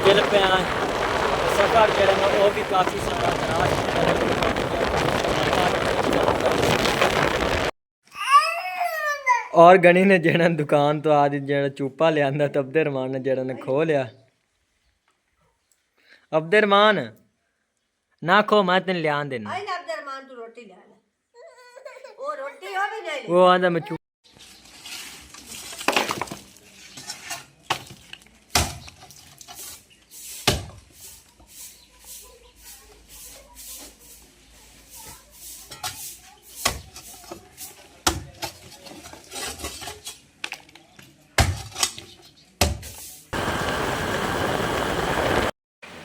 चल पे सफ़र जरा वो भी काफ़ी सारा तराश और गनी ने जरा दुकान तो आज जरा चूपा लिया तो अब्दुलरहमान ने जरा ने खो लिया। अब्दुलरहमान ना खो मैं तेन लिया देना वो आंदा मैं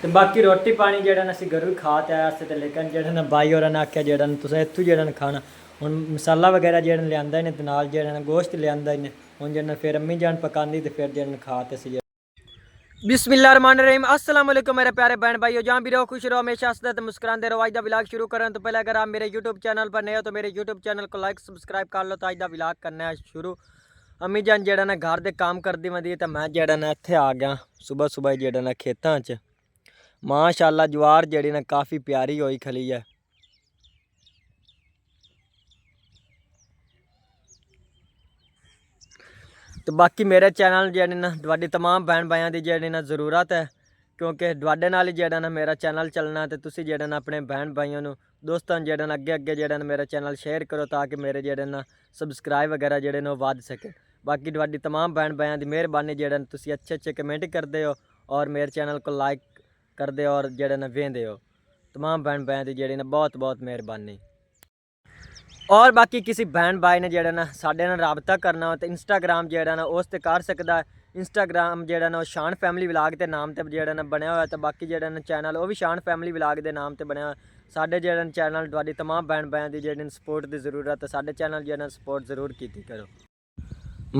तो बाकी रोटी पानी जरा असी घरों ही खा ते आए तो लेकिन जरा बाई और आख्या जरा तुसें इत्थू जरा खाना हुण मसाला वगैरह जरा लिया ने तो नाल जरा गोश्त लिया ने हुण जरा फिर अम्मी जान पकांदी तो फिर जरा खा ते सी। बिस्मिल्लाहिर्रहमानिर्रहीम अस्सलाम वालेकुम मेरे प्यारे बहन भाइयों, जहाँ भी रहो खुश रहो हमेशा हंसते मुस्कुराते रहो। आज का व्लॉग शुरू करें तो पहले अगर आप मेरे यूट्यूब चैनल पर नए हो तो मेरे यूट्यूब चैनल को लाइक सब्सक्राइब कर लो। तो आज का व्लॉग करना है शुरू। अम्मी जान जरा ना घर के काम करती वधी तो मैं जरा ना इत्थे आ गया सुबह सुबह जरा ना खेतों च माशाअल्लाह ज्वार जड़ी ना काफ़ी प्यारी होई खली है। तो बाकी मेरे चैनल जेह्ड़े ना तुहाडी तमाम बहन भाइयों की जेह्ड़ी ना ज़रूरत है क्योंकि तुहाडे नाल ही जेह्ड़ा ना मेरा चैनल चलना तो तुसीं जेह्ड़ा ना अपने बहन भाइयों नूं दोस्तां नूं जेह्ड़ा ना अगे अगे जेह्ड़ा ना मेरा चैनल शेयर करो ताकि मेरे जेह्ड़े ना सबसक्राइब वगैरह जेह्ड़े ना वध सके। बाकी तुहाडी तमाम बहन भाइयों की मेहरबानी जेह्ड़ा ना तुसीं अच्छे अच्छे कमेंट करदे हो और मेरे चैनल को लाइक करदे हो और जेह्ड़ा ना वेंदे हो। तमाम बहन भाइयों की जेह्ड़ी ना बहुत बहुत मेहरबानी। और बाकी किसी बहन भाई ने जेह्ड़ा ना साडे नाल राबता करना हो तो इंस्टाग्राम जेह्ड़ा ना उस ते कर सकदा है। इंस्टाग्राम जेह्ड़ा ना शान फैमिली व्लॉग के नाम ते जेह्ड़ा ना बनया होया तो बाकी जेह्ड़ा ना चैनल वो भी शान फैमिली व्लॉग के नाम ते बनया। साडे जेह्ड़ा चैनल तुहाडी तमाम बहन भाइयों की जेह्ड़ी सपोर्ट की ज़रूरत है, साडे चैनल जेह्ड़ा सपोर्ट ज़रूर कीती करो।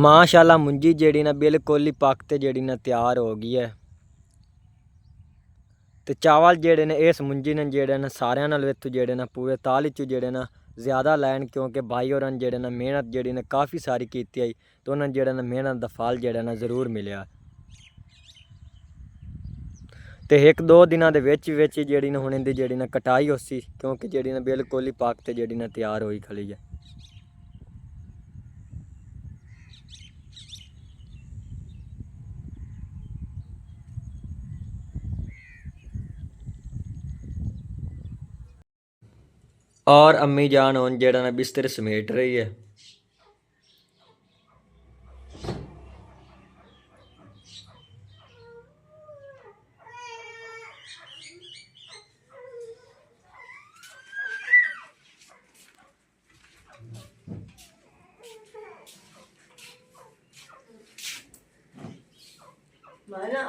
माशाअल्लाह मुंजी जेह्ड़ी ना बिल्कुल ही पक ते जेह्ड़ी ना तैयार हो गई है। तो चावल जेह्ड़े ने इस मुंजी ने जेह्ड़े ना सारियां नाल इत्थों जेह्ड़े ना पूरे ताल च जेह्ड़े ना ज़्यादा लैन क्योंकि भाई होरां जेह्ड़े ना मेहनत जेह्ड़ी ना काफ़ी सारी कीती आई तो उन्होंने जेह्ड़ा ना मेहनत का फल जेह्ड़ा ना ज़रूर मिलिया। तो एक दो दिनों के विच जेह्ड़ी ना हुण इहदी जेह्ड़ी ना कटाई होसी क्योंकि जेह्ड़ी ना बिल्कुल ही पक ते जेह्ड़ी ना तैयार होई खली है। और अम्मी जान हुण जेह्ड़ा ना बिस्तर समेट रही है।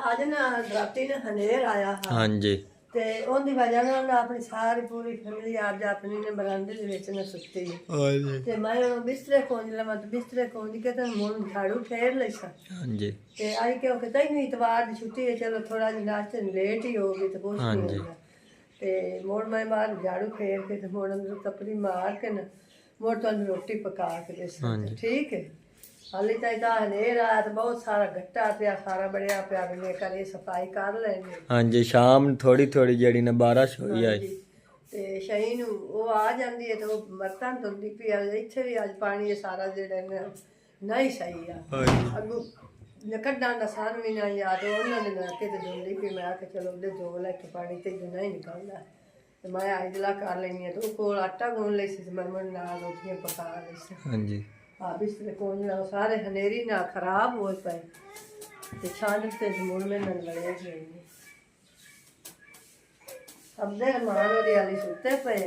आज ना राती ने हनेर आया हाँ जी ते उनकी वजह नाल अपनी सारी पूरी फैमिली अज अपनी ने बरांडे दे विच ने सुत्ती ते मैं बिस्तरे खोज लवां ते बिस्तरे खोज के ते मुड़ झाड़ू फेर लैसा। हाँ जी ते आई क्योंकि तैनूं इतवार दी छुट्टी है चलो थोड़ा जिहा नाश्ते लेट ही होगी तो कुछ हाँ नहीं जी होगा। ते मुड़ मैं बाहर झाड़ू फेर के ते मुड़ अंदर कपड़ी मार के ना मुड़ तुहानूं रोटी पका के देसां। ठीक है हाली तक हनेर आया तो बहुत सारा गट्टा पिया सारा बड़िया पिया भी मैं करे सफाई कर लेंगे। हाँ जी शाम थोड़ी थोड़ी जड़ी ने बारिश हुई है ते शही नूं वो आ जाती है तो वो बर्तन धुलदी पई इत्थे भी अज पानी सारा जेह्ड़ा नहीं सही आ अगू कड्डां दा सन भी नहीं याद उन्होंने नलके ते धुलदी पई मैं आखेआ चलो उधर जो लैके पानी ते नहीं निकलदा ते मैं अजला कर लैनी तो कोल आटा गुन लैसी ते मैं मुड़ नाल रोटियां पका लैसी। हाँ जी बिस्तरे कोने सारे हनेरी ना खराब हो पे ते छान ते मुड़ में न लड़े गए अब्दुलरहमान होरी आली सुते पे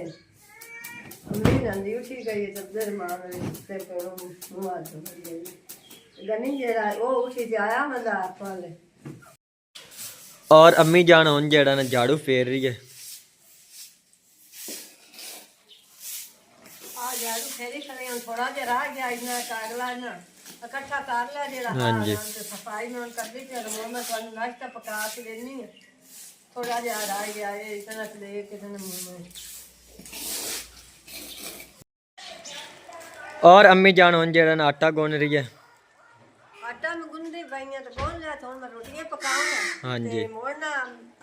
अम्मी जांदी उठी गई ते अब्दुलरहमान होरी सुते पे मुँह हाथ धो गई गनी जेड़ा वो उठी ते आया मज़ाक वाले। और अम्मी जान हुण जेड़ा ना झाड़ू फेर रही है। झाड़ू फेरी खड़े थोड़ा जिहा रह गया इन्ना कागला ना इकट्ठा कर लिया जेड़ा हाँ जी सफाई में कर दी ते मुड़ मैं तुहानूं नाश्ता पका के देनी है थोड़ा जिहा रह गया ये इतना ले के मुँह में। और अम्मी जान हुण जेड़ा ना आटा गुन रही है। आटा में गुंदी ਪਈਆਂ ਤੇ ਗੋਲ ਲਿਆ ਹੁਣ ਮੈਂ ਰੋਟੀਆਂ ਪਕਾਉਣਾ ਹਾਂਜੀ ਤੇ ਮੋੜਨਾ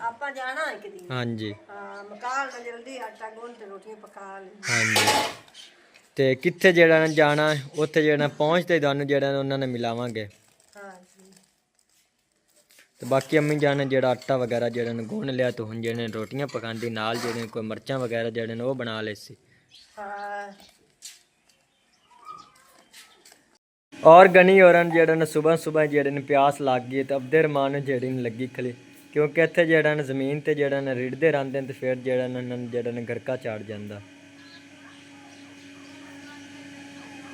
ਆਪਾਂ ਜਾਣਾ ਇੱਕ ਦਿਨ ਹਾਂਜੀ ਹਾਂ ਮਕਾਲ ਨਾਲ ਜਲਦੀ ਆਟਾ ਗੁੰਨ ਤੇ ਰੋਟੀਆਂ ਪਕਾ ਲਈ ਹਾਂਜੀ। ਤੇ ਕਿੱਥੇ ਜਿਹੜਾ ਨਾ ਜਾਣਾ ਉੱਥੇ ਜਿਹੜਾ ਪਹੁੰਚਦੇ ਤੁਹਾਨੂੰ ਜਿਹੜਾ ਨਾ ਉਹਨਾਂ ਨੇ ਮਿਲਾਵਾਂਗੇ। ਹਾਂਜੀ ਤੇ ਬਾਕੀ ਅੰਮੀ ਜਾਨ ਨੇ ਜਿਹੜਾ ਆਟਾ ਵਗੈਰਾ ਜਿਹੜਾ ਨੇ ਗੁੰਨ ਲਿਆ ਤੇ ਹੁਣ ਜਿਹੜੇ ਰੋਟੀਆਂ ਪਕਾਉਂਦੀ ਨਾਲ ਜਿਹੜੇ ਕੋਈ ਮਿਰਚਾਂ ਵਗੈਰਾ ਜਿਹੜੇ ਨੇ ਉਹ ਬਣਾ ਲਏ ਸੀ। ਹਾਂ ਔਰ ਗਨੀ ਹੋਰਾਂ ਨੂੰ ਜਿਹੜਾ ਨੇ ਸੁਬਹ ਜਿਹੜੇ ਨੇ ਪਿਆਸ ਲੱਗ ਗਈ ਤੇ ਅਬਦੁਰਰਹਿਮਾਨ ਨੂੰ ਜਿਹੜੀ ਨੇ ਲੱਗੀ ਖਲੀ ਕਿਉਂਕਿ ਇੱਥੇ ਜਿਹੜਾ ਨੇ ਜ਼ਮੀਨ ਤੇ ਜਿਹੜਾ ਨੇ ਰਿੜਦੇ ਰਹਿੰਦੇ ਨੇ ਤੇ ਫਿਰ ਜਿਹੜਾ ਨੇ ਉਹਨਾਂ ਨੂੰ ਜਿਹੜਾ ਨੇ ਗਰਕਾ ਚਾੜ ਜਾਂਦਾ।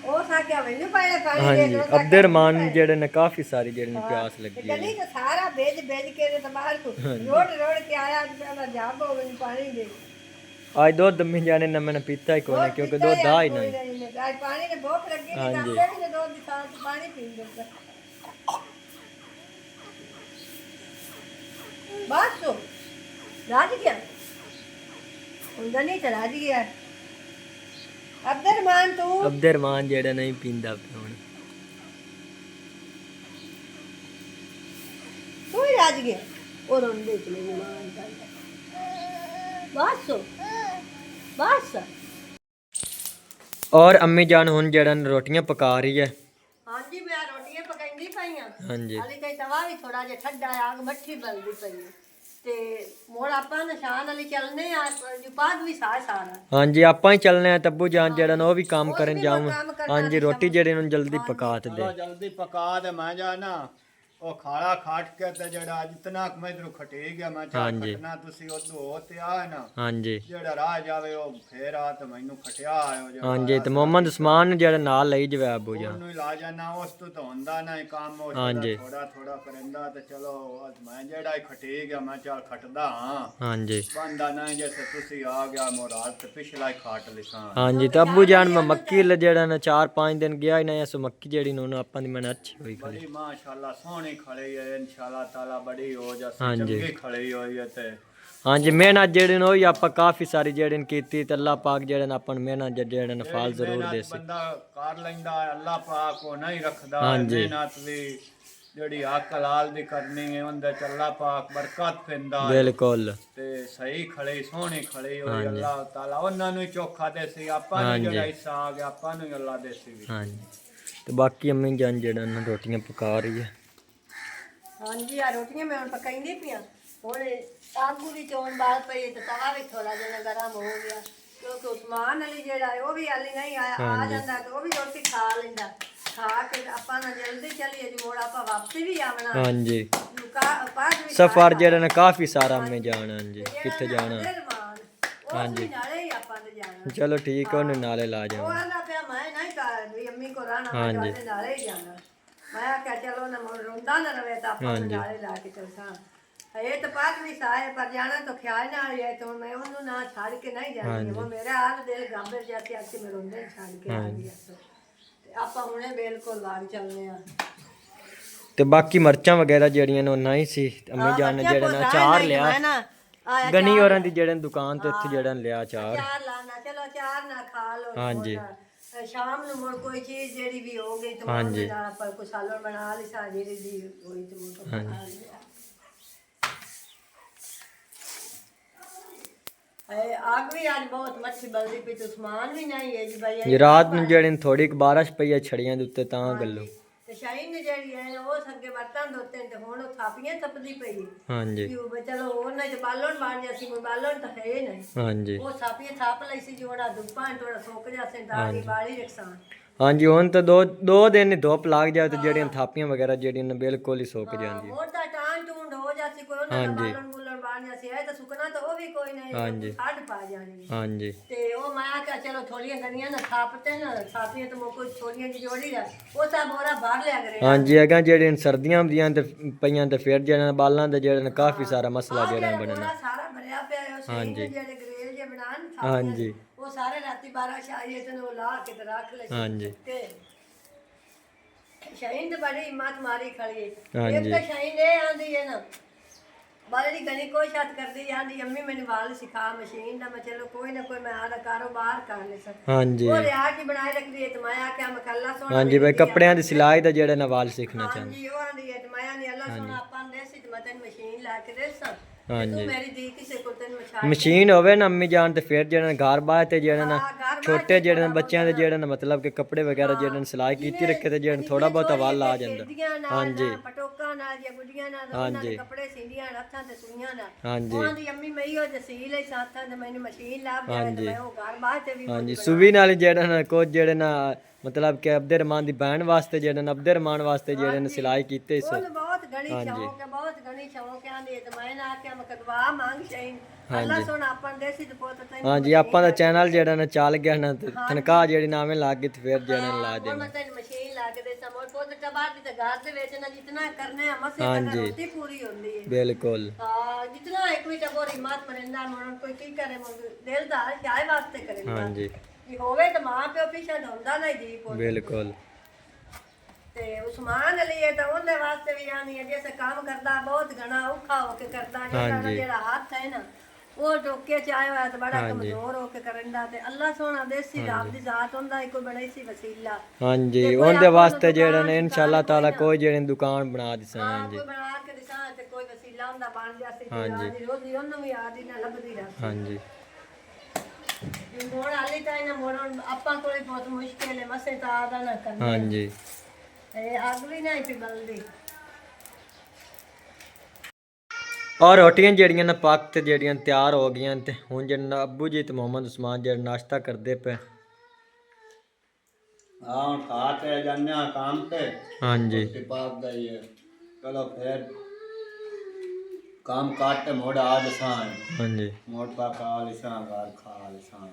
ਉਹ ਸਾਕਿਆ ਮੈਨੂੰ ਪਹਿਲੇ ਪਾਣੀ ਦੇ ਹਾਂਜੀ ਦੋ ਅਬਦੁਰਰਹਿਮਾਨ ਨੂੰ ਜਿਹੜੇ ਨੇ ਕਾਫੀ ਸਾਰੀ ਜਿਹੜੀ ਨੇ ਪਿਆਸ ਲੱਗੀ ਹੈ। ਗਲੀ ਤੇ ਸਾਰਾ ਭੇਜ ਕੇ ਤੇ ਬਾਹਰ ਕੋ ਰੋੜ ਕੇ ਆਇਆ ਪਹਿਲਾਂ ਜਾਬ ਹੋ ਗਈ ਪਾਣੀ ਦੇ ਅੱਜ ਦੁੱਧ ਅੰਮੀ ਜਾਨੇ ਨਾ ਮੈंने ਪੀਤਾ ਹੀ ਕੋਈ ਕਿਉਂਕਿ ਦੁੱਧ ਆ ਹੀ ਨਹੀਂ। ਅੱਜ ਪਾਣੀ ਦੇ ਭੁੱਖ ਲੱਗੀ ਨਹੀਂ ਹਾਂਜੀ। ਤਾਂ ਵੀ ਦੁੱਧ ਦੀ ਥਾਂ ਤੇ ਪਾਣੀ ਪੀਂਦੇ ਬਸ ਰਾਜ ਗਿਆ ਹੁੰਦਾ ਨਹੀਂ ਤਾਂ ਰਾਜ ਗਿਆ ਅਬਦੁਰਰਹਿਮਾਨ ਤੂੰ ਅਬਦੁਰਰਹਿਮਾਨ ਜਿਹੜਾ ਨਹੀਂ ਪੀਂਦਾ ਪਿਆ ਹੁਣ ਤੂੰ ਹੀ ਰਾਜ ਗਿਆ ਉਹ ਰੋਂਦੇ ਚਲੇ ਮਾਨ ਬਸ ਬਸ ਔਰ ਅੰਮੀ ਜਾਨ ਹੁਣ ਜਿਹੜਾ ਨੇ ਰੋਟੀਆਂ ਪਕਾ ਰਹੀ ਹੈ। ਹਾਂਜੀ ਮੈਂ ਰੋਟੀਆਂ ਪਕਾਈਂਦੀ ਪਈਆਂ ਹਾਂਜੀ ਹਾਲੇ ਤੇ ਤਵਾ ਵੀ ਥੋੜਾ ਜਿਹਾ ਠੰਡਾ ਆ ਮੱਠੀ ਬਲਦੀ ਪਈ ਤੇ ਮੋੜ ਆਪਾਂ ਨਿਸ਼ਾਨ ਵਾਲੀ ਚੱਲਨੇ ਆ ਜੁਪਾਦ ਵੀ ਸਾਰਾ ਹਾਂਜੀ ਆਪਾਂ ਹੀ ਚੱਲਨੇ ਆ ਤੱਬੂ ਜਾਨ ਜਿਹੜਾ ਨੇ ਉਹ ਵੀ ਕੰਮ ਕਰਨ ਜਾਉਂ। ਹਾਂਜੀ ਰੋਟੀ ਜਿਹੜੇ ਨੂੰ ਜਲਦੀ ਪਕਾ ਤੇ ਦੇ ਜਲਦੀ ਪਕਾ ਤੇ ਮੈਂ ਜਾਣਾ ਉਹ ਖਾਲਾ ਖਾਟ ਕੇ ਤੇ ਜਿਹੜਾ ਜਿਤਨਾ ਮੈਂ ਇਧਰੋਂ ਖਟੇ ਗਿਆ ਮੈਂ ਚਾਹ ਹਾਂਜੀ। ਖਟਣਾ ਤੁਸੀਂ ਉਦੋਂ ਹੋ ਤੇ ਆ ਨਾ ਹਾਂਜੀ ਜਿਹੜਾ ਰਾਹ ਜਾਵੇ ਉਹ ਫੇਰ ਆ ਤੇ ਮੈਨੂੰ ਖਟਿਆ ਆਇਓ ਜਿਹੜਾ ਹਾਂਜੀ ਤੇ ਮੁਹੰਮਦ ਉਸਮਾਨ ਨੂੰ ਜਿਹੜਾ ਨਾਲ ਲਈ ਜਵੇ ਅਬੂ ਜਾਨ ਉਹਨੂੰ ਹੀ ਲਾ ਜਾਣਾ ਉਸ ਤੋਂ ਤਾਂ ਹੁੰਦਾ ਨਾ ਇਹ ਕੰਮ ਉਹ ਹਾਂਜੀ। ਥੋੜਾ ਥੋੜਾ ਕਰਦਾ ਤੇ ਚਲੋ ਅੱਜ ਮੈਂ ਜਿਹੜਾ ਹੀ ਖਟੇ ਗਿਆ ਮੈਂ ਚੱਲ ਖਟਦਾ ਹਾਂ ਹਾਂਜੀ ਬੰਦਾ ਨਾ ਜੈਸੇ ਤੁਸੀਂ ਆ ਗਿਆ ਮੋਰਾਲ ਤੇ ਪਿਛਲਾ ਹੀ ਖਾਟ ਲਿਸਾਂ ਹਾਂਜੀ ਤੇ ਅਬੂ ਜਾਨ ਮੈਂ ਮੱਕੀ ਜਿਹੜਾ ਨਾ 4-5 ਦਿਨ ਗਿਆ ਹੀ ਨਾ ਸੋ ਮੱਕੀ ਜਿਹੜੀ ਨੂੰ ਆਪਾਂ ਦੀ ਮਨ ਅੱਛੀ ਹੋਈ ਖੜੀ ਬੜੀ ਮਾਸ਼ਾਅੱਲਾ ਸੋਹਣੀ ਖੜੀ ਹੈ ਇਨਸ਼ਾਅੱਲਾ ਤਾਲਾ ਬੜੀ ਹੋ ਜਾਸੀ ਹਾਂਜੀ। ਚੰਗੀ ਖੜੀ ਹੋਈ ਹੈ ਤੇ ਹਾਂਜੀ ਮਿਹਨਤ ਜਿਹੜੇ ਨੇ ਉਹ ਹੀ ਆਪਾਂ ਕਾਫੀ ਸਾਰੀ ਜਿਹੜੇ ਨੇ ਕੀਤੀ ਤੇ ਅੱਲਾਹ ਪਾਕ ਜਿਹੜੇ ਨੇ ਆਪਾਂ ਨੂੰ ਮਿਹਨਤ ਜਿਹੜੇ ਨੇ ਫਲ ਜ਼ਰੂਰ ਮਿਹਨਤ ਦੇ ਸੀ। ਬੰਦਾ ਕਰ ਲੈਂਦਾ ਹੈ, ਅੱਲਾਹ ਪਾਕ ਉਹ ਨਹੀਂ ਰੱਖਦਾ ਹਾਂਜੀ। ਮਿਹਨਤ ਵੀ ਜਿਹੜੀ ਹੱਕ ਹਲਾਲ ਦੀ ਕਰਨੀ ਹੈ ਉਹਦੇ ਚ ਅੱਲਾਹ ਪਾਕ ਬਰਕਤ ਪੈਂਦਾ ਹੈ ਬਿਲਕੁਲ ਤੇ ਸਹੀ ਖੜੀ ਸੋਹਣੀ ਖੜੀ ਹੋਈ ਅੱਲਾਹ ਤਾਲਾ ਉਹਨਾਂ ਨੂੰ ਹੀ ਚੋਖਾ ਦੇ ਸੀ ਆਪਾਂ ਨੂੰ ਜਿਹੜਾ ਹਿੱਸਾ ਆ ਗਿਆ ਆਪਾਂ ਨੂੰ ਹੀ ਅੱਲਾਹ ਦੇ ਸੀ ਵੀ। ਹਾਂਜੀ ਤੇ ਬਾਕੀ ਅੰਮੀ ਜਾਨ ਜਿਹੜਾ ਨਾ ਰੋਟੀਆਂ ਪਕਾ ਰਹੀ ਹੈ। ਹਾਂਜੀ ਆ ਰੋਟੀਆਂ ਮੈਂ ਹੁਣ ਪਕਾਈਂਦੀ ਪਈਆਂ ਹੁਣ ਆਗੂ ਦੀ ਚੋਣ ਬਾਲ ਪਈ ਤੇ ਤਵਾ ਵੀ ਥੋੜਾ ਜਿਹਾ ਗਰਮ ਹੋ ਗਿਆ ਕਿਉਂਕਿ ਉਸਮਾਨ ਅਲੀ ਜਿਹੜਾ ਹੈ ਉਹ ਵੀ ਹਾਲੇ ਨਹੀਂ ਆਇਆ ਆ ਜਾਂਦਾ ਤੇ ਉਹ ਵੀ ਰੋਟੀ ਖਾ ਲੈਂਦਾ ਖਾ ਕੇ ਆਪਾਂ ਨਾ ਜਲਦੀ ਚਲੀਏ ਜੀ ਮੋੜ ਆਪਾਂ ਵਾਪਸੀ ਵੀ ਆਵਣਾ ਹਾਂਜੀ ਪਾਸ ਵੀ ਸਫਰ ਜਿਹੜਾ ਨੇ ਕਾਫੀ ਸਾਰਾ ਅੰਮੀ ਜਾਨ ਹਾਂਜੀ ਕਿੱਥੇ ਜਾਣਾ ਹਾਂਜੀ ਨਾਲੇ ਹੀ ਆਪਾਂ ਤੇ ਜਾਣਾ ਚਲੋ ਠੀਕ ਹੈ ਉਹਨੂੰ ਨਾਲੇ ਲਾ ਉਹ ਜਾਵਾਂ ਆਂਦਾ ਪਿਆ ਮੈਂ ਨਹੀਂ ਕਰ ਵੀ ਅੰਮੀ ਕੋ ਰਹਿਣਾ ਮੈਂ ਹਾਂਜੀ। ਉਹਦੇ ਨਾਲੇ ਹੀ ਜਾਣਾ ਮੈਂ ਕਿਹਾ ਚਲੋ ਨਾ ਰੋਂਦਾ ਨਾ ਰਵੇ ਤਾਂ ਆਪਾਂ ਨੂੰ ਨਾਲੇ ਲਾ ਕੇ ਚੱਲਸਾਂ ਇਹ ਤਾਂ ਪਾਸ ਵੀ ਸਾਏ ਪਰ ਜਾਣਾ ਤਾਂ ਖਿਆਲ ਨਾਲ ਹੀ ਹੈ ਤਾਂ ਮੈਂ ਉਹਨੂੰ ਨਾ ਛੱਡ ਕੇ ਨਹੀਂ ਜਾਂਦੀ ਉਹ ਮੇਰਾ ਹਾਲ ਦਿਲ ਗਾਂਬਰ ਜਾਂਦੀ ਅੱਜ ਮੇਰੇ ਹੁੰਦੇ ਛੱਡ ਕੇ ਆ ਗਈ ਤੇ ਆਪਾਂ ਹੁਣੇ ਬਿਲਕੁਲ ਲਾਗ ਚੱਲਨੇ ਆ ਤੇ ਬਾਕੀ ਮਿਰਚਾਂ ਵਗੈਰਾ ਜਿਹੜੀਆਂ ਨੇ ਉਹ ਨਹੀਂ ਸੀ ਅੰਮੀ ਜਾਨ ਨੇ ਜਿਹੜਾ ਨਾ ਚਾਰ ਲਿਆ ਗਨੀ ਹੋਰਾਂ ਦੀ ਜਿਹੜੇ ਦੁਕਾਨ ਤੇ ਉੱਥੇ ਜਿਹੜਾ ਲਿਆ ਚਾਰ ਚਾਰ ਲਾਣਾ ਚਲੋ ਚਾਰ ਨਾ ਖਾ ਲੋ ਹਾਂਜੀ। ਸ਼ਾਮ ਨੂੰ ਮੁੜ ਕੋਈ ਚੀਜ਼ ਜਿਹੜੀ ਵੀ ਹੋ ਗਈ ਤਾਂ ਉਹਦੇ ਨਾਲ ਆਪਾਂ ਕੋਈ ਸਾਲਣ ਬਣਾ ਲਈ ਸਾ ਜਿਹੜੀ ਦੀ ਹੋਈ ਤੇ ਮੁੜ ਖਾ ਲਿਆ ਆਗ ਵੀ ਅੱਜ ਬਹੁਤ ਮੱਛੀ ਬਲਦੀ ਪਈ ਤੇ ਉਸਮਾਨ ਵੀ ਨਹੀਂ ਹੈ ਜੀ ਭਾਈ ਜੇ ਰਾਤ ਨੂੰ ਜਿਹੜੇ ਥੋੜੀ ਬਾਰਿਸ਼ ਪਈ ਹੈ ਛੜੀਆਂ ਦੇ ਉੱਤੇ ਤਾਂ ਗੱਲੋਂ ਤੇ ਸ਼ਾਇਨ ਜਿਹੜੀ ਹੈ ਉਹ ਸੰਗੇ ਬਰਤਨ ਧੋਤੇ ਤੇ ਹੁਣ ਉਹ ਥਾਪੀਆਂ ਤਪਦੀ ਪਈ ਹਾਂਜੀ ਕਿ ਉਹ ਚਲੋ ਉਹਨਾਂ ਚ ਬਾਲਣ ਬਣ ਜਾ ਸੀ ਕੋਈ ਬਾਲਣ ਤਾਂ ਹੈ ਨਹੀਂ ਹਾਂਜੀ ਉਹ ਥਾਪੀਆਂ ਥਾਪ ਲਈ ਸੀ ਜੋੜਾ ਦੁੱਪਾਂ ਥੋੜਾ ਸੁੱਕ ਜਾ ਸੀ ਦਾੜੀ ਬਾਲੀ ਰਖਸਾਂ ਹਾਂਜੀ ਹੁਣ ਤਾਂ ਦੋ ਦਿਨ ਧੁੱਪ ਲੱਗ ਜਾਏ ਤੇ ਜਿਹੜੀਆਂ ਥਾਪੀਆਂ ਵਗੈਰਾ ਜਿਹੜੀਆਂ ਨੇ ਬਿਲਕੁਲ ਹੀ ਸੁੱਕ ਜਾਂਦੀਆਂ ਹੋਰ ਤਾਂ ਟਾਂ ਟੂੰਡ ਹੋ ਜਾ ਸੀ ਕੋਈ ਉਹਨਾਂ ਦਾ ਬਾਲਣ ਬੁਲਣ ਬਣ ਜਾ ਸੀ ਇਹ ਤਾਂ ਸੁੱਕਣਾ ਤਾਂ ਉਹ ਵੀ ਕੋਈ ਨਹੀਂ ਛੱਡ ਪਾ ਜਾਣੀ ਹਾਂਜੀ ਤੇ ਉਹ ਮੈਂ ਕਿਹਾ ਚਲੋ ਥੋੜੀਆਂ ਗਨੀਆਂ ਨਾ ਥਾਪਤੇ ਨਾ ਥਾਪੀਆਂ ਤੇ ਮੋਕੋ ਛੋਟੀਆਂ ਜਿਹੀ ਜੋੜੀ ਦਾ ਉਹ ਤਾਂ ਬੋਰਾ ਬਾਹਰ ਲਿਆ ਕਰੇ ਹਾਂਜੀ ਹੈਗਾ ਜਿਹੜੀਆਂ ਸਰਦੀਆਂ ਹੁੰਦੀਆਂ ਤੇ ਪਈਆਂ ਤੇ ਫਿਰ ਜਿਹੜਾ ਬਾਲਾਂ ਦਾ ਜਿਹੜਾ ਕਾਫੀ ਸਾਰਾ ਮਸਲਾ ਜਿਹੜਾ ਬਣਨਾ ਸਾਰਾ ਭਰਿਆ ਪਿਆ ਉਹ ਸਹੀ ਜਿਹੜੇ ਗਰੇਲ ਜੇ ਬਣਾਣ ਹਾਂਜੀ ਉਹ ਸਾਰੇ ਰਾਤੀ 12 ਸ਼ਾਇਏ ਤੇ ਉਹ ਲਾ ਕੇ ਤੇ ਰੱਖ ਲੈ ਹਾਂਜੀ ਤੇ ਸ਼ਾਇਨ ਤੇ ਬੜੀ ਹਿੰਮਤ ਮਾਰੀ ਖੜੀ ਹਾਂਜੀ। ਇੱਕ ਤਾਂ ਸ਼ਾਇਨ ਇਹ ਆਂਦੀ ਹੈ ਨਾ ਬਾਲੀ ਗਣੀ ਕੋਈ ਸ਼ਾਤ ਕਰਦੀ ਜਾਂਦੀ ਅੰਮੀ ਮੈਨੂੰ ਵਾਲ ਸਿਖਾ ਮਸ਼ੀਨ ਦਾ। ਮੈਂ ਚਲੋ ਕੋਈ ਨਾ ਕੋਈ ਮੈਂ ਆਦਾ ਕਾਰੋਬਾਰ ਕਰ ਲੈ ਸਕ। ਹਾਂਜੀ ਉਹ ਰਿਆ ਕੀ ਬਣਾਏ ਰੱਖਦੀ ਹੈ ਤੇ ਮੈਂ ਆਖਿਆ ਮੈਂ ਕੱਲਾ ਸੋਣਾ। ਹਾਂਜੀ ਬਈ ਕੱਪੜਿਆਂ ਦੀ ਸਿਲਾਈ ਦਾ ਜਿਹੜਾ ਨਾ ਵਾਲ ਸਿੱਖਣਾ ਚਾਹੁੰਦਾ। ਹਾਂਜੀ ਉਹ ਆਂਦੀ ਹੈ ਤੇ ਮੈਂ ਨਹੀਂ ਅੱਲਾ ਸੋਣਾ ਆਪਾਂ ਦੇ ਸੀ ਤੇ ਮੈਂ ਤੈਨੂੰ ਮਸ਼ੀਨ ਲਾ ਕੇ ਦੇ ਸਾਂ। ਹਾਂਜੀ ਤੂੰ ਮੇਰੀ ਦੀ ਕਿਸੇ ਕੋਲ ਤੈਨੂੰ ਮਸ਼ਾਈ ਮਸ਼ੀਨ ਹੋਵੇ ਨਾ ਅੰਮੀ ਜਾਨ ਤੇ ਫਿਰ ਜਿਹੜਾ ਘਰ ਬਾਹਰ ਤੇ ਜਿਹੜਾ ਨਾ ਛੋਟੇ ਜਿਹੜੇ ਬੱਚਿਆਂ ਦੇ ਜਿਹੜੇ ਨਾ ਮਤਲਬ ਕਿ ਕੱਪੜੇ ਵਗੈਰਾ ਜਿਹੜੇ ਨੇ ਸਿਲਾਈ ਕੀਤੀ ਰੱਖੇ ਤੇ ਜਿਹੜਾ ਥੋੜਾ ਬਹੁਤਾ ਵਾਲ ਆ ਜਾਂਦਾ। ਹਾਂਜੀ ਪਟੋਕਾ ਨਾਲ ਜਾਂ ਗੁੱਡੀਆਂ ਨਾਲ ਉਹਨਾਂ ਦੇ ਕੱਪੜੇ ਸੀਂਦੀਆਂ ਹੱਥਾਂ ਤੇ ਸੂਈਆਂ ਨਾਲ। ਹਾਂਜੀ ਉਹਨਾਂ ਦੀ ਅੰਮੀ ਮਈ ਉਹ ਜਸੀ ਲਈ ਸਾਥਾਂ ਤੇ ਮੈਨੂੰ ਮਸ਼ੀਨ ਲਾ ਕੇ ਤੇ ਮੈਂ ਉਹ ਘਰ ਬਾਹਰ ਤੇ ਵੀ ਹਾਂਜੀ ਸੁਵੀ ਨਾਲ ਜਿਹੜਾ ਨਾ ਕੁਝ ਜਿਹੜੇ ਨਾ ਮਤਲਬ ਕਿ ਅਬਦੇ ਰਹਿਮਾਨ ਦੀ ਬਹਿਣ ਵਾਸਤੇ ਜਿਹੜੇ ਨੇ ਅਬਦੇ ਰਹਿਮਾਨ ਵਾਸਤੇ ਜਿਹੜੇ ਨੇ ਸਿਲਾਈ ਕੀਤੇ ਸੀ। ਉਹਨੂੰ ਬਹੁਤ ਗਣੀ ਸ਼ੌਕ ਹੈ, ਬਹੁਤ ਗਣੀ ਸ਼ੌਕ ਆਂਦੀ ਤੇ ਮੈਂ ਨਾ ਆਖਿਆ ਮੈਂ ਕਦਵਾ ਮੰਗ ਸ਼ੈਨ ਅੱਲਾ ਸੋਣਾ ਆਪਾਂ ਦੇ ਸੀ ਤੇ ਪੁੱਤ ਤੈਨੂੰ। ਹਾਂਜੀ ਆਪਾਂ ਦਾ ਚੈਨਲ ਜਿਹੜਾ ਨਾ ਚੱਲ ਗਿਆ ਨਾ ਤੇ ਤਨਖਾਹ ਜਿਹੜੀ ਨਾਵੇਂ ਲੱਗ ਗਈ ਤੇ ਫਿਰ ਜਿਹੜਾ ਲਾ ਦੇ। ਮੈਂ ਤੈਨੂੰ ਮਸ਼ੀਨ ਲਾ ਕੇ ਦੇ ਸਾਂ ਮੋਰ ਪੁੱਤ ਟਬਾਰ ਦੀ ਤੇ ਘਰ ਦੇ ਵਿੱਚ ਨਾ ਜਿੰਨਾ ਕਰਨੇ ਆ ਮਸੇ ਤੱਕ ਰੋਟੀ ਪੂਰੀ ਹੁੰਦੀ ਹੈ। ਬਿਲਕੁਲ ਹਾਂ ਜਿੰਨਾ ਇੱਕ ਵੀ ਟਬੋਰ ਹਿੰਮਤ ਮਰਿੰਦਾ ਮਰਨ ਕੋਈ ਕੀ ਕਰੇ ਦਿਲ ਦਾ ਸ਼ਾਇ ਵਾਸਤੇ ਕਰੇ। ਹਾਂਜੀ ਕਿ ਹੋਵੇ ਤਾਂ ਮਾਂ ਪਿਓ ਪਿੱਛੇ ਹੁੰਦਾ ਨਾ ਜੀ ਪੁੱਤ। ਬਿਲਕੁਲ ਤੇ ਉਸਮਾਨ ਅਲੀ ਹੈ ਤਾਂ ਉਹਦੇ ਵਾਸਤੇ ਵੀ ਆਨੀ ਹੈ ਜਿਵੇਂ ਕੰਮ ਕਰਦਾ ਬਹੁਤ ਘਣਾ ਔਖਾ ਹੋ ਕੇ ਕਰਦਾ ਜਿਹੜਾ ਹੱਥ ਹੈ ਨਾ ਉਹ ਟੋਕੇ ਚ ਆਇਆ ਹੋਇਆ ਤੇ ਬੜਾ ਕਮਜ਼ੋਰ ਹੋ ਕੇ ਕਰਨ ਦਾ ਤੇ ਅੱਲਾ ਸੋਹਣਾ ਦੇਸੀ ਰੱਬ ਦੀ ਜ਼ਾਤ ਹੁੰਦਾ ਹੀ ਕੋਈ ਬੜਾ ਸੀ ਵਸੀਲਾ। ਹਾਂਜੀ ਉਹਦੇ ਵਾਸਤੇ ਜਿਹੜਾ ਨੇ ਇਨਸ਼ਾਅੱਲਾ ਤਾਲਾ ਕੋਈ ਜਿਹੜੇ ਦੁਕਾਨ ਬਣਾ ਦਿਸਾਂ। ਹਾਂਜੀ ਕੋਈ ਬਣਾ ਕੇ ਦਿਸਾਂ ਤੇ ਕੋਈ ਵਸੀਲਾ ਹੁੰਦਾ ਬਣ ਜਾ ਸੀ ਤੇ ਰੋਜ਼ੀ ਉਹਨੂੰ ਵੀ ਆਦੀ ਨਾ ਲੱਭਦੀ ਰਹਿ। ਹਾਂਜੀ ਮੋੜ ਆਲੀ ਤਾਂ ਇਹਨਾਂ ਮੋੜਨ ਆਪਾਂ ਕੋਲੇ ਬਹੁਤ ਮੁਸ਼ਕਿਲ ਹੈ ਮਸੇ ਤਾਂ ਆਦਾ ਨਾ ਕਰਨਾ। ਹਾਂਜੀ ਇਹ ਅਗਲੀ ਨਾ ਹੀ ਪਿਬਲਦੀ। ਔਰ ਰੋਟੀਆਂ ਜਿਹੜੀਆਂ ਨਾ ਪੱਕ ਤੇ ਜਿਹੜੀਆਂ ਤਿਆਰ ਹੋ ਗਈਆਂ ਤੇ ਹੁਣ ਜਿਹੜਾ ਅੱਬੂ ਜੀ ਤੇ ਮੁਹੰਮਦ ਉਸਮਾਨ ਜਿਹੜਾ ਨਾਸ਼ਤਾ ਕਰਦੇ ਪਏ। ਹਾਂ ਖਾ ਕੇ ਜਾਂਦੇ ਆ ਕੰਮ ਤੇ। ਹਾਂਜੀ ਪਾਪ ਦਾ ਹੀ ਹੈ ਚਲੋ ਫਿਰ ਕੰਮ ਕਾਟ ਮੋੜ ਆ ਦਸਾਂ। ਹਾਂਜੀ ਮੋੜ ਪਾ ਖਾ ਲਿਸਾਂ ਘਰ ਖਾ ਲਿਸਾਂ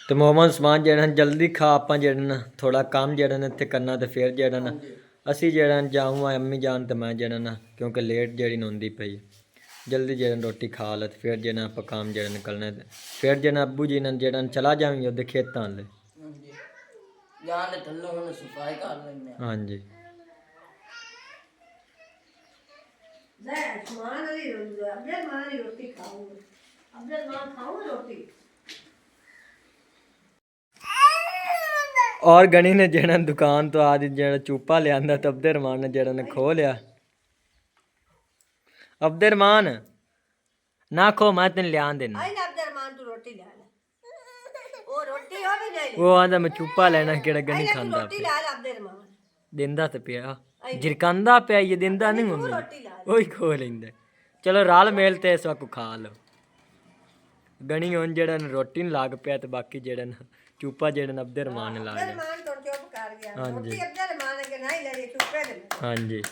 ਤੇ ਮੁਹੰਮਦ ਉਸਮਾਨ ਜਿਹੜਾ ਜਲਦੀ ਖਾ ਆਪਾਂ ਜਿਹੜਾ ਨਾ ਥੋੜਾ ਕੰਮ ਜਿਹੜਾ ਨਾ ਇੱਥੇ ਕਰਨਾ ਤੇ ਫਿਰ ਜਿਹੜਾ ਨਾ ਅਸੀਂ ਜਿਹੜਾ ਜਾਊਂ ਅੰਮੀ ਜਾਨ ਤੇ ਮੈਂ ਜਿਹੜਾ ਨਾ ਕਿਉਂਕਿ ਲੇਟ ਜਿਹੜੀ ਨਾ ਹੁੰਦੀ ਪਈ ਜਲਦੀ ਜਿਹੜਾ ਰੋਟੀ ਖਾ ਲੈ ਤੇ ਫਿਰ ਜਿਹੜਾ ਆਪਾਂ ਕੰਮ ਜਿਹੜਾ ਨਿਕਲਣਾ ਤੇ ਫਿਰ ਜਿਹੜਾ ਅੱਬੂ ਜੀ ਨਾਲ ਜਿਹੜਾ ਚਲਾ ਜਾਵਾਂਗੇ ਉਹਦੇ ਖੇਤਾਂ ਲੈ। ਜਾਨ ਦੇ ਥੱਲੋਂ ਉਹਨੂੰ ਸਫਾਈ ਕਰ ਲੈਂਦੇ ਆ। ਹਾਂਜੀ ਲੈ ਉਸਮਾਨ ਅਲੀ ਅਬਦੁਲ ਮਾਨ ਦੀ ਰੋਟੀ ਖਾਊਂਗਾ। ਅਬਦੁਲ ਮਾਨ ਖਾਊਂ ਰੋਟੀ। ਔਰ ਗਣੀ ਨੇ ਜਿਹੜਾ ਦੁਕਾਨ ਤੋਂ ਆਦੀ ਜਿਹੜਾ ਚੂਪਾ ਲਿਆਂਦਾ ਤੇ ਅਬਦੇ ਰਹਿਮਾਨ ਨੇ ਜਿਹੜਾ ਨੇ ਖੋ ਲਿਆ। ਅਬਦੇ ਰਹਿਮਾਨ ਨਾ ਖੋ ਮੈਂ ਤੈਨੂੰ ਲਿਆਣ ਦੇਣਾ। ਆਈ ਨਾ ਅਬਦੁਲ ਮਾਨ ਤੂੰ ਰੋਟੀ ਲੈ ਲੈ। ਉਹ ਰੋਟੀ ਹੋ ਵੀ ਨਹੀਂ ਉਹ ਆਂਦਾ ਮੈਂ ਚੂਪਾ ਲੈਣਾ ਕਿਹੜਾ ਗਣੀ ਖਾਂਦਾ ਰੋਟੀ ਲੈ ਲੈ ਅਬਦੁਲ ਮਾਨ। ਦਿੰਦਾ ਤੇ ਪਿਆ ਜਿਰਕਾਂਦਾ ਪਿਆ ਇਹ ਦਿੰਦਾ ਨਹੀਂ ਮੰਮੀ ਰੋਟੀ ਲੈ ਉਹੀ ਖੋ ਲੈਂਦਾ। ਚਲੋ ਰਲ ਮੇਲ ਤੇ ਇਸ ਵਕਤ ਖਾ ਲਓ। ਗਣੀ ਹੁਣ ਜਿਹੜਾ ਰੋਟੀ ਨੂੰ ਲੱਗ ਪਿਆ ਤੇ ਬਾਕੀ ਜਿਹੜਾ ਨਾ ਚੂਪਾ ਜਿਹੜਾ ਅਬਦੇ ਰਹਿਮਾਨ ਨੇ ਲਾ ਲਿਆ। ਮਾਨ ਤੋਂ ਚੁੱਪ ਕਰ ਗਿਆ। ਰੋਟੀ ਅਬਦੁਲ ਮਾਨ ਕੇ ਨਹੀਂ ਲੈ ਚੁੱਪੇ ਦੇ। ਹਾਂਜੀ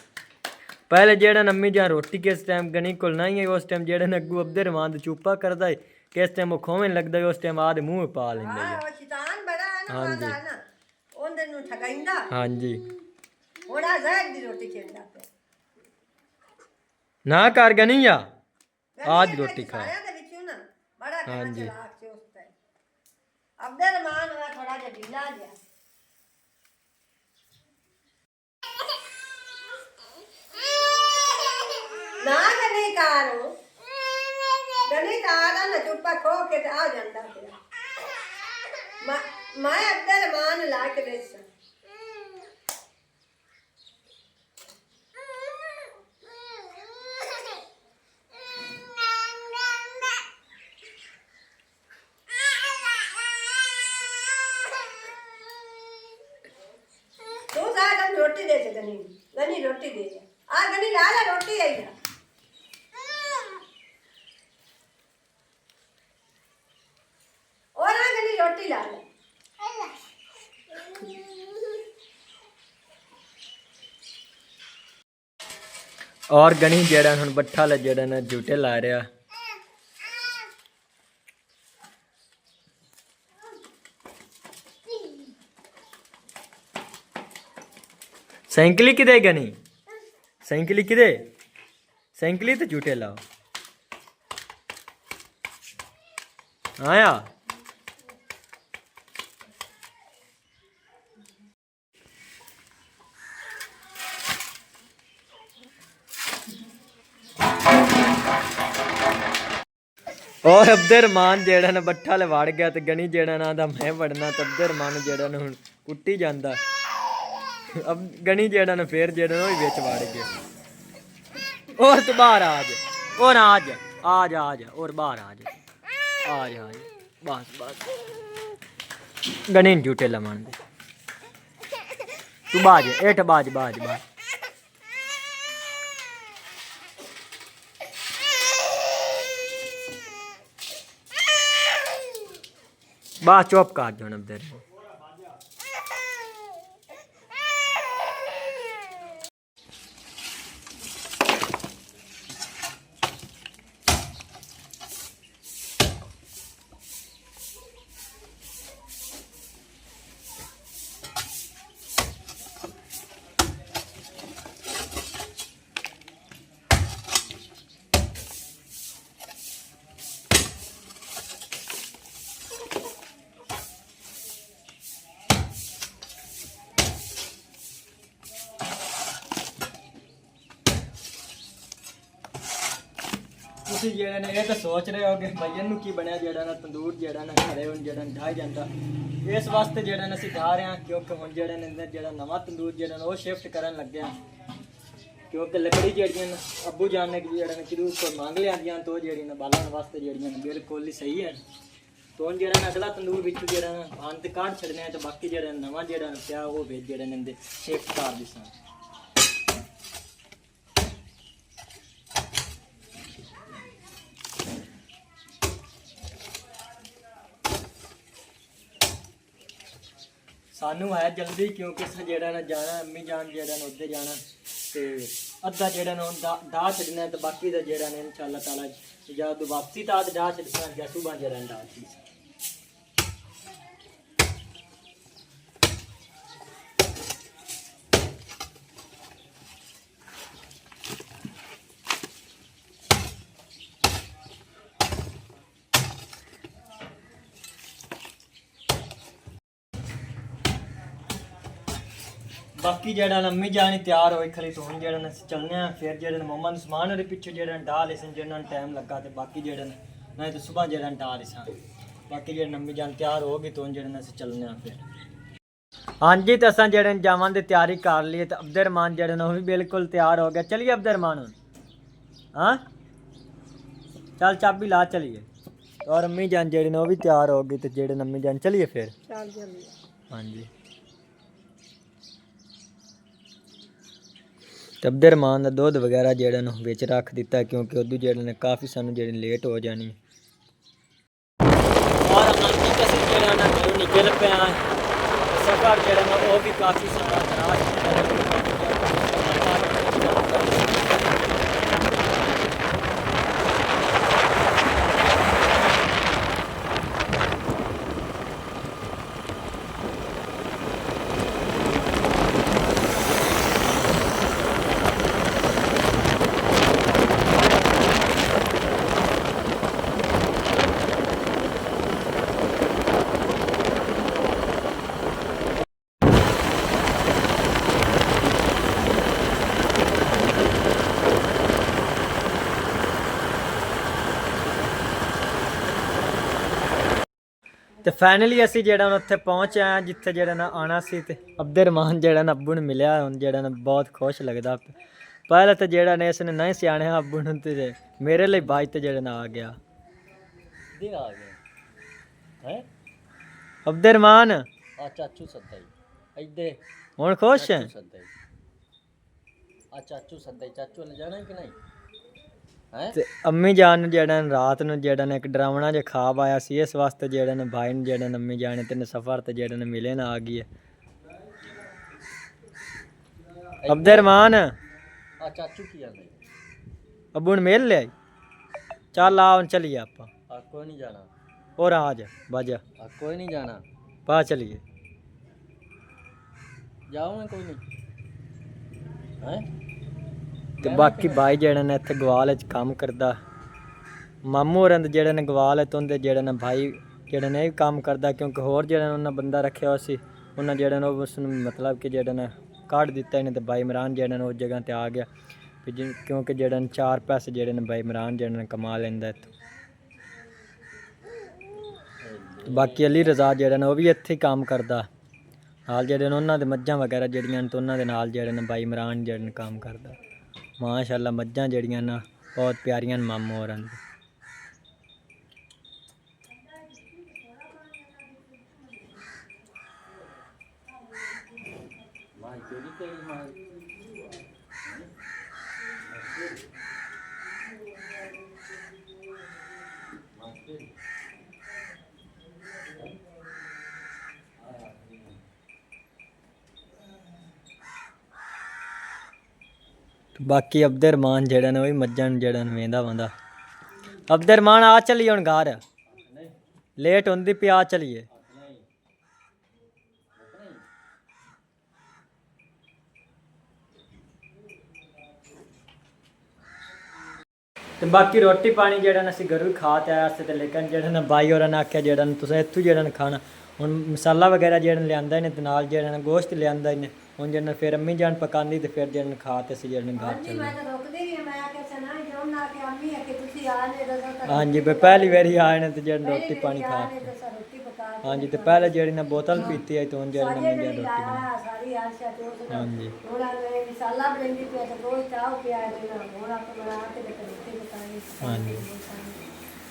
ਪਹਿਲੇ ਜਿਹੜਾ ਨੰਮੀ ਜਾਂ ਰੋਟੀ ਕਿਸ ਟਾਈਮ ਗਣੀ ਕੋਲ ਨਹੀਂ ਹੈ ਉਸ ਟਾਈਮ ਜਿਹੜਾ ਨੱਗੂ ਅਬਦੇ ਰਹਿਮਾਨ ਦਾ ਚੂਪਾ ਕਰਦਾ ਹੈ ਕਿਸ ਟਾਈਮ ਉਹ ਖੋਵੇਂ ਲੱਗਦਾ ਉਸ ਟਾਈਮ ਆਦੇ ਮੂੰਹ ਪਾ ਲੈਂਦੇ ਹਾਂ ਉਹ ਸ਼ੈਤਾਨ ਬੜਾ ਹੈ ਨਾ ਮਾਦਾ ਨਾ ਉਹਦੇ ਨੂੰ ਠਗਾਈਂਦਾ। ਹਾਂਜੀ ਉਹਦਾ ਜ਼ਹਿਰ ਦੀ ਰੋਟੀ ਚਿੰਦਾ ਪਿਆ ਨਾ ਕਰ ਗਣੀ ਆ ਆਜ ਰੋਟੀ ਖਾ। ਸਾਰਿਆਂ ਦੇ ਵਿੱਚੋਂ ਨਾ ਬੜਾ ਚਲਾਕ ਚੁਸਤ ਹੈ ਅਬਦੁਲ ਮਾਨ ਹੋਇਆ ਥੋੜਾ ਜਿਹਾ ਢਿੱਲਾ ਜਿਹਾ। ਨਾ ਗਣੀ ਕਾਰੋ ਗਣੀ ਕਾਰਾ ਨਾ ਚੁੱਪਾ ਖੋ ਕੇ ਤੇ ਆ ਜਾਂਦਾ ਪਿਆ। ਮੈਂ ਅਬਦੁਲ ਮਾਨ ਲਾ ਕੇ ਦੇ ਸਾਂ। ਤੂੰ ਸਾਡਾ ਰੋਟੀ ਦੇ ਚ ਗਣੀ ਗਣੀ ਰੋਟੀ ਦੇ ਆ ਗਣੀ ਲਾ ਲੈ ਰੋਟੀ ਆਈ ਆ। और गनी रोटी ला ले। और गनी जेड़ा हुन बट्ठा ला जेड़ा ना झूटे ला रहा। साइकिली किदे गनी साइकिली किदे साइकिली तो झूटे लाओ आया ਔਰ ਅਬਦੁਰਮਾਨ ਜਿਹੜਾ ਨਾ ਬੱਠਾ ਲੈ ਵੜ ਗਿਆ ਤੇ ਗਣੀ ਜਿਹੜਾ ਨਾ ਦਾ ਮੈਂ ਵੜਨਾ ਤੇ ਅਬਦੁਰਮਾਨ ਜਿਹੜਾ ਨਾ ਹੁਣ ਕੁੱਟੀ ਜਾਂਦਾ। ਗਣੀ ਜਿਹੜਾ ਨਾ ਫੇਰ ਜਿਹੜਾ ਨਾ ਉਹ ਵੀ ਵਿੱਚ ਵੜ ਗਿਆ। ਔਰ ਤੂੰ ਬਾਹਰ ਆ ਜਾ, ਔਰ ਆ ਜਾ ਆ ਜਾ ਆ ਜਾ, ਔਰ ਬਾਹਰ ਆ ਜਾ ਆ ਜਾ ਆ ਜਾ, ਬਸ ਬਸ ਗਣੀ ਨੂੰ ਝੂਟੇ ਲਵਾਉਣ ਦੇ। ਤੂੰ ਬਾਜ ਏਠ ਬਾਜ ਬਾਜ ਬਾਜ। ਬਸ ਚੁੱਪ ਕਰ ਜਾਣ ਅੰਦਰ। ਤੁਸੀਂ ਜਿਹੜਾ ਨੇ ਇਹ ਤਾਂ ਸੋਚ ਰਹੇ ਹੋਗੇ ਭਾਈ ਇਹਨੂੰ ਕੀ ਬਣਿਆ ਜਿਹੜਾ ਨਾ ਤੰਦੂਰ ਜਿਹੜਾ ਨਾ ਘਰੇ ਹੁਣ ਜਿਹੜਾ ਢਾਹ ਜਾਂਦਾ। ਇਸ ਵਾਸਤੇ ਜਿਹੜਾ ਨਾ ਅਸੀਂ ਢਾਹ ਰਹੇ ਹਾਂ ਕਿਉਂਕਿ ਹੁਣ ਜਿਹੜਾ ਨੇ ਅੰਦਰ ਜਿਹੜਾ ਨਵਾਂ ਤੰਦੂਰ ਜਿਹੜਾ ਨਾ ਉਹ ਸ਼ਿਫਟ ਕਰਨ ਲੱਗੇ ਹਾਂ ਕਿਉਂਕਿ ਲੱਕੜੀ ਜਿਹੜੀਆਂ ਨੇ ਅੱਬੂ ਜਾਨ ਨੇ ਜਿਹੜਾ ਨੇ ਕਿਦੋਂ ਕੋਈ ਮੰਗ ਲਿਆਂਦੀਆਂ ਤੋਂ ਜਿਹੜੀ ਨਾ ਬਾਲਣ ਵਾਸਤੇ ਜਿਹੜੀਆਂ ਨੇ ਬਿਲਕੁਲ ਹੀ ਸਹੀ ਹੈ। ਤੋਂ ਜਿਹੜਾ ਨਾ ਅਗਲਾ ਤੰਦੂਰ ਵਿੱਚ ਜਿਹੜਾ ਨਾ ਅੰਤ ਕਾਢ ਛੱਡਨੇ ਆ ਤੇ ਬਾਕੀ ਜਿਹੜਾ ਨਵਾਂ ਜਿਹੜਾ ਪਿਆ ਉਹ ਵਿੱਚ ਜਿਹੜੇ ਨੇ ਸ਼ਿਫਟ ਕਰ ਦਿਸਾਂ। ਸਾਨੂੰ ਹੈ ਜਲਦੀ ਕਿਉਂਕਿ ਅਸੀਂ ਜਿਹੜਾ ਨਾ ਜਾਣਾ ਅੰਮੀ ਜਾਨ ਜਿਹੜਾ ਨਾ ਉੱਧਰ ਜਾਣਾ ਤੇ ਅੱਧਾ ਜਿਹੜਾ ਨਾ ਢਾਹ ਛੱਡਣਾ ਤੇ ਬਾਕੀ ਦਾ ਜਿਹੜਾ ਨੇ ਇਨਸ਼ਾਅੱਲਾ ਤਾਲਾ ਜਦ ਵਾਪਸੀ ਤਾਂ ਢਾਹ ਛੱਡਣਾ ਜਾਂ ਸੁਬਾਹ ਜਿਹੜਾ ਢਾਹ ਸੀ। बाकी जेड़ा अम्मी जानी तैयार होई खली तो हुण जेड़ा न चलने आ फिर जेड़ा मम्मा नु समान ओदे पिछे जेड़ा डाल लेसन जेड़ा टाइम लगा ते बाकी जेड़ा नहीं तो सुबह जेड़ा डाल लेसन बाकी जेड़ा अम्मी जान तैयार हो गई तो हुण जेड़ा न चलने आ फिर। हाँ जी तो असां जेड़ा जावां दी तैयारी कर ली ते अब्दुररहमान जेड़ा न भी बिल्कुल तैयार हो गया। चलिए अब्दुररहमान हुण हाँ चल चाबी ला चलिए। और अम्मी जान जेड़ी न भी तैयार हो गई तो जेड़ा अम्मी जान चलिए फिर। ਚੱਲ ਚੱਲੀਏ। हाँ जी ਤੇ ਅਬਦੁਰਰਹਮਾਨ ਦਾ ਦੁੱਧ ਵਗੈਰਾ ਜਿਹੜਾ ਨੂੰ ਵਿੱਚ ਰੱਖ ਦਿੱਤਾ ਕਿਉਂਕਿ ਉਦੋਂ ਜਿਹੜੇ ਨੇ ਕਾਫੀ ਸਾਨੂੰ ਜਿਹੜੇ ਲੇਟ ਹੋ ਜਾਣੀ। ਔਰ ਅੰਨੀ ਕਸੀ ਜਿਹੜਾ ਨਾ ਘਰੋਂ ਨਿਕਲ ਪਿਆ ਸਫ਼ਰ ਜਿਹੜਾ ਨਾ ਉਹ ਵੀ ਕਾਫੀ ਸਾਰਾ ਦਰਾਜ਼ ਤੇ ਫਾਈਨਲੀ ਅਸੀਂ ਜਿਹੜਾ ਉੱਥੇ ਪਹੁੰਚ ਆਏ ਜਿੱਥੇ ਜਿਹੜਾ ਨਾ ਆਣਾ ਸੀ ਤੇ ਅਬਦੁਰਰਹਮਾਨ ਜਿਹੜਾ ਨਾ ਅੱਬੂ ਨੂੰ ਮਿਲਿਆ ਹੁਣ ਜਿਹੜਾ ਨਾ ਬਹੁਤ ਖੁਸ਼ ਲੱਗਦਾ। ਪਹਿਲਾਂ ਤਾਂ ਜਿਹੜਾ ਨੇ ਇਸਨੇ ਨਹੀਂ ਸਿਆਣਿਆ ਅੱਬੂ ਨੂੰ ਤੇ ਮੇਰੇ ਲਈ ਬਾਜ ਤੇ ਜਿਹੜਾ ਨਾ ਆ ਗਿਆ ਦੇ ਆ ਗਿਆ ਹੈ ਅਬਦੁਰਰਹਮਾਨ ਆ ਚਾਚੂ ਸੱਦਾਈ ਇੱਦੇ ਹੁਣ ਖੁਸ਼ ਹੈ। ਸੱਦਾਈ ਆ ਚਾਚੂ ਸੱਦਾਈ ਚਾਚੂ ਨੇ ਜਾਣਾ ਕਿ ਨਹੀਂ ਹੈ ਤੇ ਅੰਮੀ ਜਾਨ ਨੂੰ ਜਿਹੜਾ ਰਾਤ ਨੂੰ ਜਿਹੜਾ ਨੇ ਇੱਕ ਡਰਾਵਣਾ ਜਿਹਾ ਖਾਬ ਆਇਆ ਸੀ ਇਸ ਵਾਸਤੇ ਜਿਹੜਾ ਨੇ ਭਾਈ ਨੂੰ ਜਿਹੜਾ ਅੰਮੀ ਜਾਨ ਤੇ ਸਫ਼ਰ ਤੇ ਜਿਹੜਾ ਨੇ ਮਿਲੇ ਨਾ ਆ ਗਈ ਹੈ। ਅਬਦੁਰਰਹਮਾਨ ਆ ਚਾਚੂ ਕੀ ਆਂਦੇ ਅੱਬੂ ਨੂੰ ਮਿਲ ਲਿਆ ਚੱਲ ਆ ਹੁਣ ਚਲੀਏ ਆਪਾਂ। ਆ ਕੋਈ ਨਹੀਂ ਜਾਣਾ और आज बाजा आ कोई नहीं जाना पा चलिए जाओ मैं कोई नहीं हैं ਤੇ ਬਾਕੀ ਭਾਈ ਜਿਹੜਾ ਨੇ ਇੱਥੇ ਗਵਾਲ ਵਿੱਚ ਕੰਮ ਕਰਦਾ ਮਾਮੂ ਹੋਰਾਂ ਦੇ ਜਿਹੜੇ ਨੇ ਗਵਾਲ ਤੋਂ ਦੇ ਜਿਹੜੇ ਨੇ ਭਾਈ ਜਿਹੜੇ ਨੇ ਇਹ ਕੰਮ ਕਰਦਾ ਕਿਉਂਕਿ ਹੋਰ ਜਿਹੜਾ ਉਹਨਾਂ ਬੰਦਾ ਰੱਖਿਆ ਹੋਇਆ ਸੀ ਉਹਨਾਂ ਜਿਹੜਾ ਨੇ ਉਸ ਨੂੰ ਮਤਲਬ ਕਿ ਜਿਹੜਾ ਨੇ ਕੱਢ ਦਿੱਤਾ ਇਹਨੇ ਤੇ ਭਾਈ ਇਮਰਾਨ ਜਿਹੜਾ ਨੇ ਉਸ ਜਗ੍ਹਾ ਤੇ ਆ ਗਿਆ ਕਿਉਂਕਿ ਜਿਹੜਾ ਨੇ 4 ਪੈਸੇ ਜਿਹੜੇ ਨੇ ਭਾਈ ਇਮਰਾਨ ਜਿਹੜਾ ਨੇ ਕਮਾ ਲੈਂਦਾ ਇੱਥੋਂ। ਤੇ ਬਾਕੀ ਅਲੀ ਰਜ਼ਾ ਜਿਹੜਾ ਨੇ ਉਹ ਵੀ ਇੱਥੇ ਹੀ ਕੰਮ ਕਰਦਾ ਨਾਲ ਜਿਹੜੇ ਨੇ ਉਹਨਾਂ ਦੇ ਮੱਝਾਂ ਵਗੈਰਾ ਜਿਹੜੀਆਂ ਨੇ ਤੇ ਉਹਨਾਂ ਦੇ ਨਾਲ ਜਿਹੜੇ ਨੇ ਬਾਈ ਇਮਰਾਨ ਜਿਹੜੇ ਨੇ ਕੰਮ ਕਰਦਾ ਮਾਸ਼ਾਅੱਲਾ ਮੱਝਾਂ ਜਿਹੜੀਆਂ ਨਾ ਬਹੁਤ ਪਿਆਰੀਆਂ ਨੇ ਮਾਮੂ ਹੋਰਾਂ ਦੀ बाकी अब्दुररहमान जेड़ा ने वही मज्जां जेड़ा वेंदा वंदा अब्दुररहमान आ चलिए हुण घर लेट होंदी पई आ चलिए ते बाकी रोटी पानी जेड़ा असीं घरों खा ते आए ते लेकिन जेड़ा ना बाई होरां ने आख्या जेड़ा तुसें इत्थों जेड़ा खाना हुण मसाला वगैरह जेड़ा लियांदा ने ते नाल जेड़ा गोश्त लियांदा ने हुण जेड़ा फिर अम्मी जान पकांदी ते फिर जेड़ा खा ते असीं जेड़ा घर चले मैं तो रोकदी नहीं मैं आके सना जो ना के अम्मी है कि तुसी आ ने दो हाँ जी पहली बारी आए ने ते जेड़ा रोटी पानी खा रोटी पका हाँ जी तो पहले जेड़ी ना बोतल पीती है तो हुण जेड़ा मैं जेड़ा रोटी बना सारी आशा तो हाँ जी थोड़ा मैं मसाला बनेंदी पे तो रोज चाव पिया देना होना तो बना के रोटी पकानी हाँ जी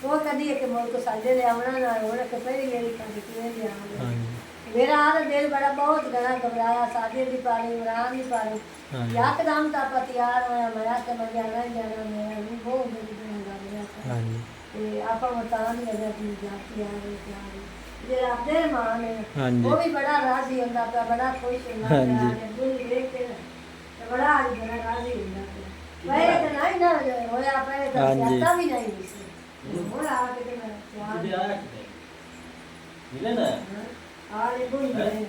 तो कदी है कि मोर को साजे ले आवना ना होना के पहली मेरी खाने की ले आ हाँ जी मेरा आधा दिल बड़ा बहुत घना घबराया साजे भी पानी इमरान भी पानी हाँ जी यकदम ताप तैयार होया मैं तो मैं जाना ही जाना मैं भी बहुत बड़ी गल हाँ जी ते आपा मतान लगा अपनी जाती आ रही जे आपदे मान है हाँ जी वो भी बड़ा राजी होंदा था बड़ा खुश होंदा हाँ जी। था दुल देख के ते बड़ा आज बड़ा राजी होंदा था पहले तो नहीं ना होया पहले तो हाँ जी। जाता भी नहीं इसे वो आके तो मैं प्यार मिले ना आले बुल गए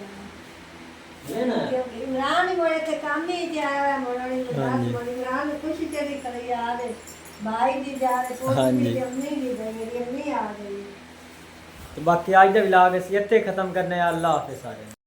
मिले ना क्योंकि इमरान ही बोले थे काम ही किया है मोरानी को हाँ जी। बात बोली इमरान ने खुशी चली कर याद है भाई भी जा रहे हाँ पोती जी। भी अम्मी भी गई मेरी अम्मी आ गई तो बाकी आज का व्लॉग इसी इत्थे खत्म करने अल्लाह हाफिज़ सारे